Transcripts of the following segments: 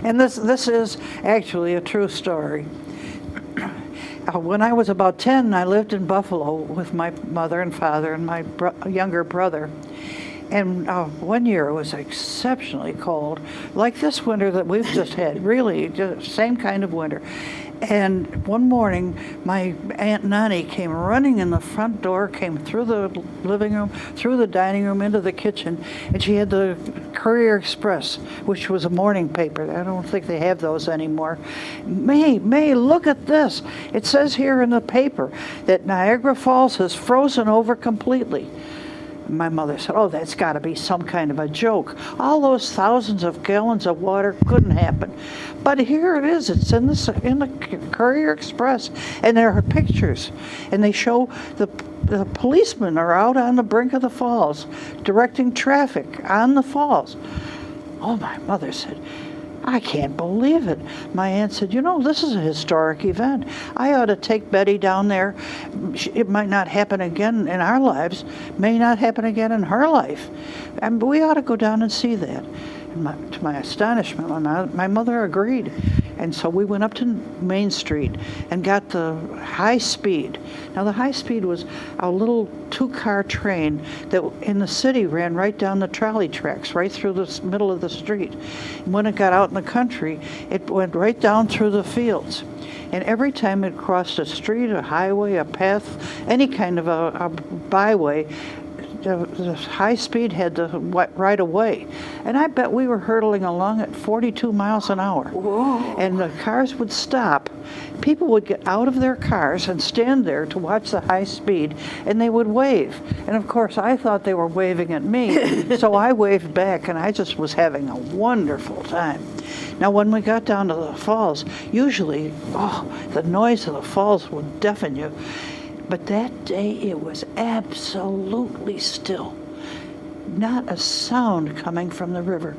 And this is actually a true story. When I was about 10, I lived in Buffalo with my mother and father and my younger brother. And one year it was exceptionally cold, like this winter that we've just had, really, just same kind of winter. And one morning, my Aunt Nani came running in the front door, came through the living room, through the dining room, into the kitchen, and she had the Courier Express, which was a morning paper. I don't think they have those anymore. May, look at this. It says here in the paper that Niagara Falls has frozen over completely. My mother said, oh, that's got to be some kind of a joke. All those thousands of gallons of water couldn't happen. But here it is. It's in the Courier Express, and there are pictures. And they show the policemen are out on the brink of the falls, directing traffic on the falls. Oh, my mother said, I can't believe it. My aunt said, you know, this is a historic event. I ought to take Betty down there. It might not happen again in our lives, may not happen again in her life. And we ought to go down and see that. And to my astonishment, my mother agreed. And so we went up to Main Street and got the high speed. Now the high speed was a little 2-car train that in the city ran right down the trolley tracks, right through the middle of the street. And when it got out in the country, it went right down through the fields. And every time it crossed a street, a highway, a path, any kind of a byway, the high speed had the right of way. And I bet we were hurtling along at 42 miles an hour. Whoa. And the cars would stop. People would get out of their cars and stand there to watch the high speed, and they would wave. And of course, I thought they were waving at me, so I waved back, and I just was having a wonderful time. Now, when we got down to the falls, usually, the noise of the falls would deafen you. But that day it was absolutely still. Not a sound coming from the river.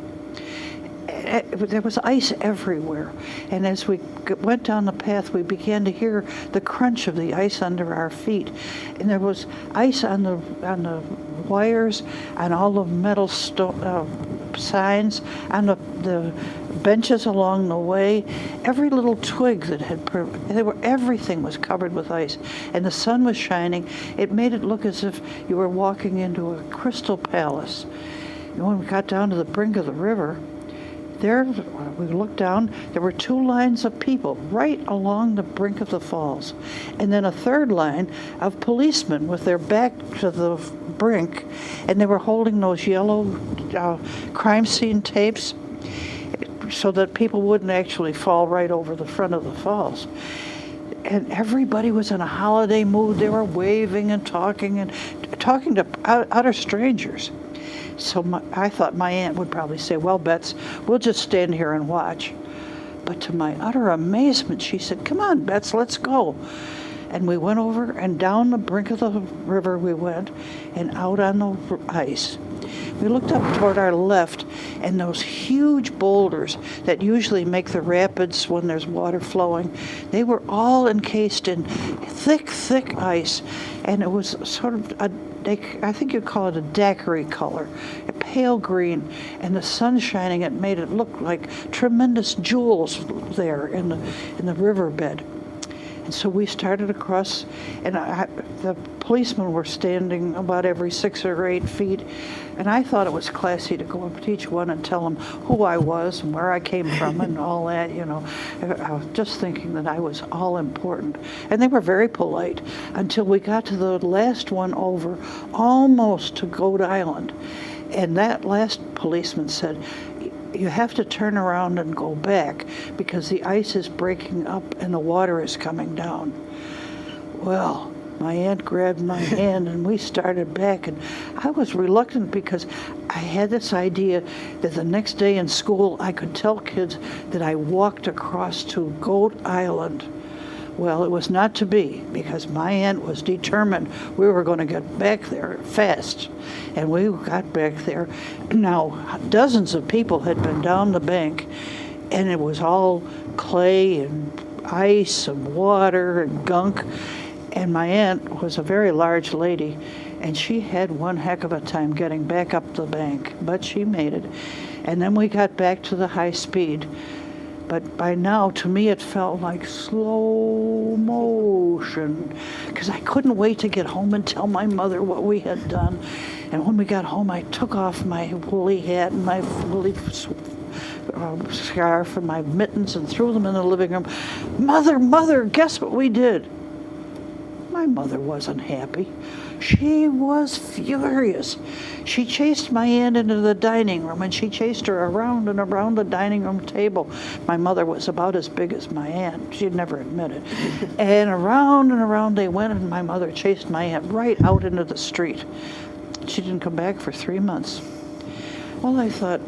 There was ice everywhere. And as we went down the path, we began to hear the crunch of the ice under our feet. And there was ice on the wires, on all the metal signs, on the benches along the way. Every little twig that everything was covered with ice, and the sun was shining. It made it look as if you were walking into a crystal palace. And when we got down to the brink of the river, there we looked down, there were 2 lines of people right along the brink of the falls, and then a third line of policemen with their back to the brink, and they were holding those yellow crime scene tapes so that people wouldn't actually fall right over the front of the falls. And everybody was in a holiday mood. They were waving and talking to utter strangers. So I thought my aunt would probably say, well, Bets, we'll just stand here and watch. But to my utter amazement, she said, come on, Bets, let's go. And we went over, and down the brink of the river we went, and out on the ice. We looked up toward our left, and those huge boulders that usually make the rapids when there's water flowing, they were all encased in thick, thick ice. And it was sort of I think you'd call it a daiquiri color, a pale green, and the sun shining, it made it look like tremendous jewels there in the riverbed. And so we started across, and the policemen were standing about every 6 or 8 feet, and I thought it was classy to go up to each one and tell them who I was and where I came from and all that, you know. I was just thinking that I was all important. And they were very polite until we got to the last one over, almost to Goat Island. And that last policeman said, you have to turn around and go back because the ice is breaking up and the water is coming down. Well, my aunt grabbed my hand and we started back, and I was reluctant because I had this idea that the next day in school I could tell kids that I walked across to Goat Island. Well, it was not to be, because my aunt was determined we were going to get back there fast. And we got back there. Now, dozens of people had been down the bank, and it was all clay and ice and water and gunk. And my aunt was a very large lady, and she had one heck of a time getting back up the bank, but she made it. And then we got back to the high speed. But by now, to me, it felt like slow motion, because I couldn't wait to get home and tell my mother what we had done. And when we got home, I took off my woolly hat and my woolly scarf and my mittens and threw them in the living room. Mother, guess what we did? My mother wasn't happy. She was furious. She chased my aunt into the dining room, and she chased her around and around the dining room table. My mother was about as big as my aunt. She'd never admit it. And around they went, and my mother chased my aunt right out into the street. She didn't come back for 3 months. Well, I thought,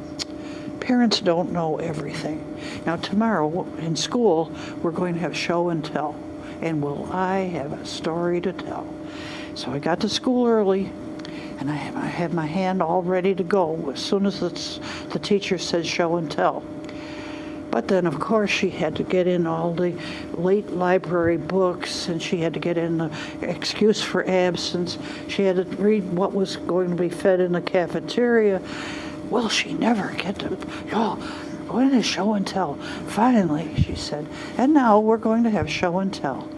parents don't know everything. Now, tomorrow in school, we're going to have show and tell. And will I have a story to tell? So I got to school early, and I had my hand all ready to go as soon as the teacher said show and tell. But then, of course, she had to get in all the late library books, and she had to get in the excuse for absence. She had to read what was going to be fed in the cafeteria. Well, she never get to, when is show and tell? Finally, she said, and now we're going to have show and tell.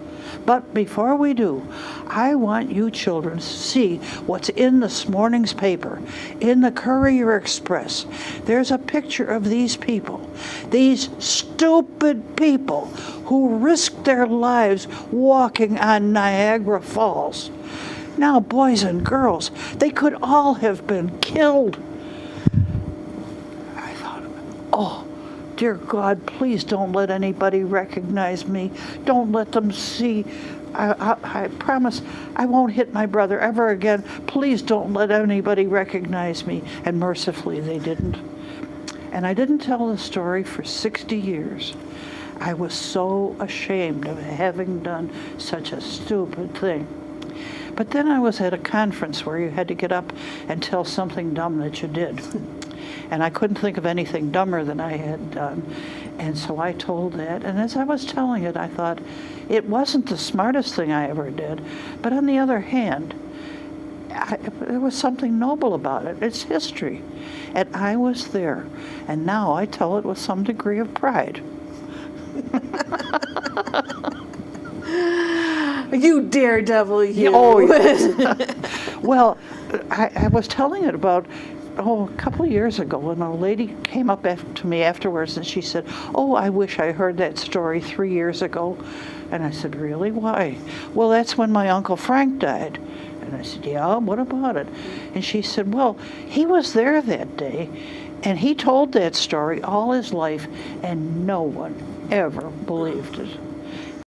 But before we do, I want you children to see what's in this morning's paper, in the Courier Express. There's a picture of these people, these stupid people who risked their lives walking on Niagara Falls. Now, boys and girls, they could all have been killed. I thought, oh, dear God, please don't let anybody recognize me. Don't let them see. I promise I won't hit my brother ever again. Please don't let anybody recognize me. And mercifully, they didn't. And I didn't tell the story for 60 years. I was so ashamed of having done such a stupid thing. But then I was at a conference where you had to get up and tell something dumb that you did. And I couldn't think of anything dumber than I had done. And so I told that. And as I was telling it, I thought, it wasn't the smartest thing I ever did. But on the other hand, there was something noble about it. It's history. And I was there. And now I tell it with some degree of pride. You daredevil, you. Oh, yes. Well, I was telling it about, a couple of years ago, and a lady came up to me afterwards, and she said, oh, I wish I heard that story 3 years ago. And I said, really? Why? Well, that's when my Uncle Frank died. And I said, yeah, what about it? And she said, well, he was there that day, and he told that story all his life, and no one ever believed it.